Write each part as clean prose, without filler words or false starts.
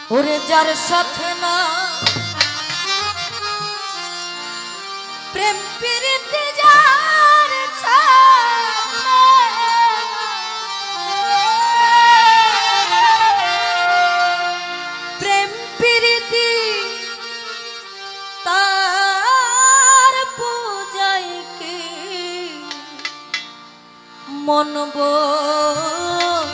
ওরে যার সাথে না প্রেম প্রীতি যার সাথে প্রেম প্রীতি তার পূজায় কি মন বসিবে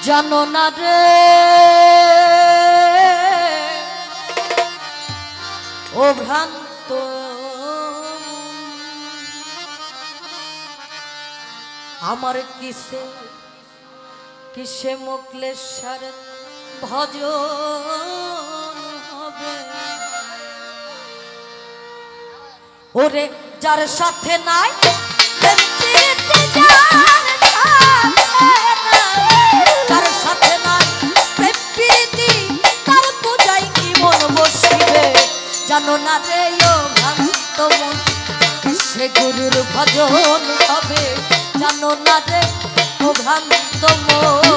জানো না রে ও ভ্রান্ত আমার কিসে কিসে মোকলেশ্বর ভজন হবে ওরে যার সাথে নাই তার সাথে নাই প্রেম প্রীতি তার পূজায় কি মন বসিবে জানো না রে ও ভ্রান্ত মন সে গুরুর ভজন হবে জানো না রে ও ভ্রান্ত মন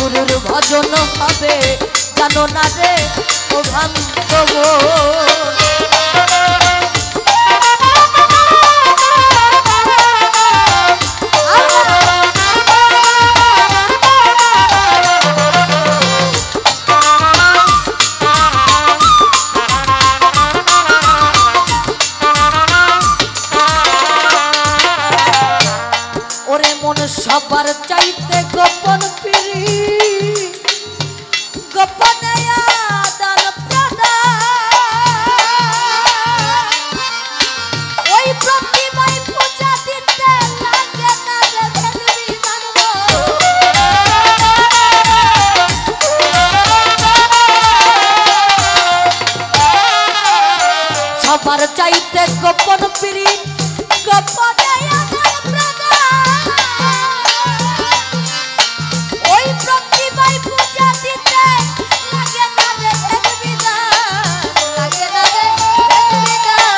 গুরুর ভজন হবে জানো না রে ও ভ্রান্ত সবার চাইতে গোপন পীড়িত গোপনে আমার প্রাণ ওই প্রতিমায় পূজা দিতে লাগে না রে ভেদ বিধান লাগে না রে ভেদ বিধান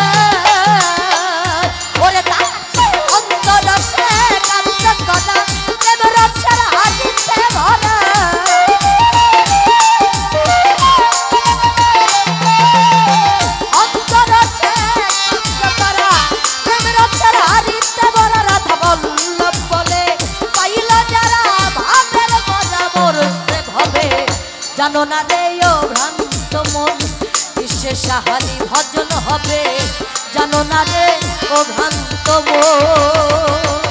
ওরে তা অন্তরসে কান্ত কলা দেব রক্ষার হাদিতে ভরা জানো না রে ও ভ্রান্ত মন কিসে সাহালি ভজন হবে জানো না রে ও ভ্রান্ত মন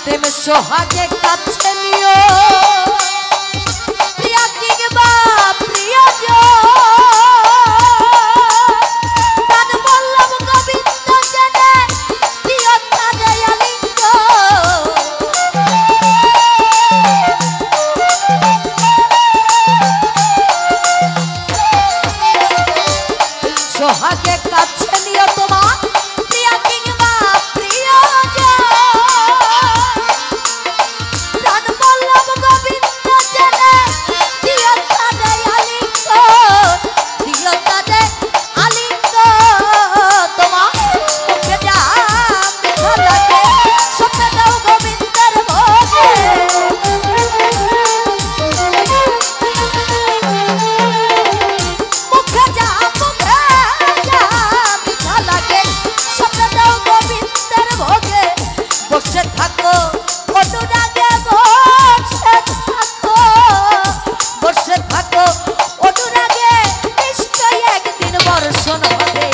প্রেম সোহাগে কাছে নিও প্রিয়া কিংবা প্রিয়জন সোহাগে কাছে নিও তোমার প্রিয়া কিংবা প্রিয়জন প্রাণ বল্লভ গোবিন্দ জেনে দিও তাদের আলিঙ্গন দিও তাদের আলিঙ্গন তোমার মুখে যা মিঠা লাগে সপে দাও গোবিন্দের ভোগে মুখে যা বসে থাকো অনুরাগে বসে থাকো অনুরাগে নিশ্চয় একদিন বর্ষণ হবে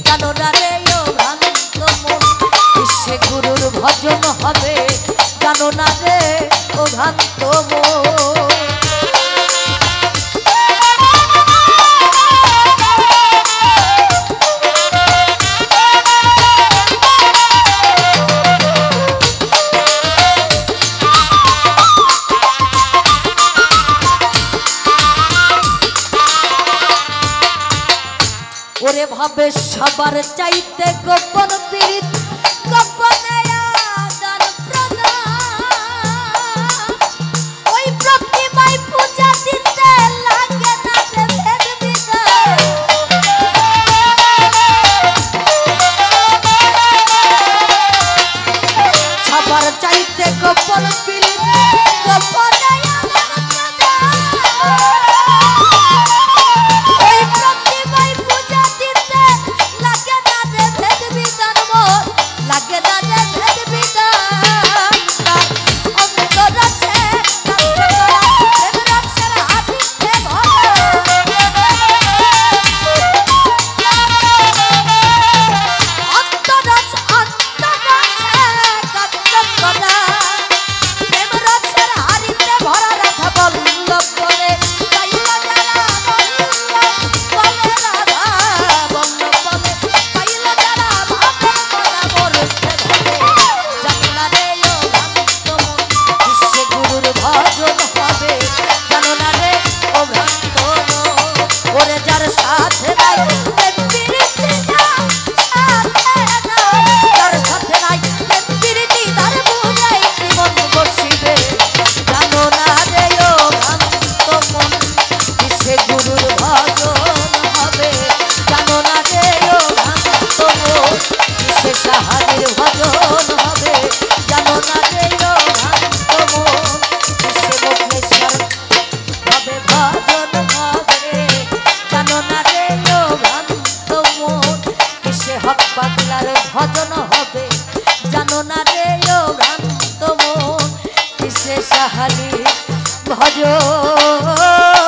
জানো না রে ও ভ্রান্ত মন বিশ্বে গুরুর ভজন হবে জানো না রে ও ভ্রান্ত মন ওরে ভাবে সবার চাইতে গোপন পীড়িত গোপনে আদান প্রদান ওই প্রতিমায় পূজা দিতে লাগে না রে ভেদ বিধান সবার চাইতে গোপন পীড়িত গোপনে আদান প্রদান লাগে না রে ভেদ বিধান অন্তরসে কান্ত কলা দেব রক্ষার হাদিতে ভরা অন্তরসে কান্ত কলা দেব রক্ষার হাদিতে ভরা রাধা বল্লভ বলে পাইলা যারা বলে রাধা বল্লভ বলে পাইলা যারা ভাবে ওরে যার সাথে নাই যার সাথে নাই প্রীতি তার বুঝাই জীবন বসিবে জানো না রে ও ভ্রান্ত মন কিসে গুরুর ভজন হবে জানো না রে ও ভ্রান্ত মন কিসে সাহায্যের ভজন হবে জানো না রে ও ভ্রান্ত মন কিসে মুখেশ্বর হবে ভজন হবে জানো না রে ও ভ্রান্ত মন কিসে হক পাগলার ভজন হবে জানো না রে ও ভ্রান্ত মন কিসে সাহালি ভজন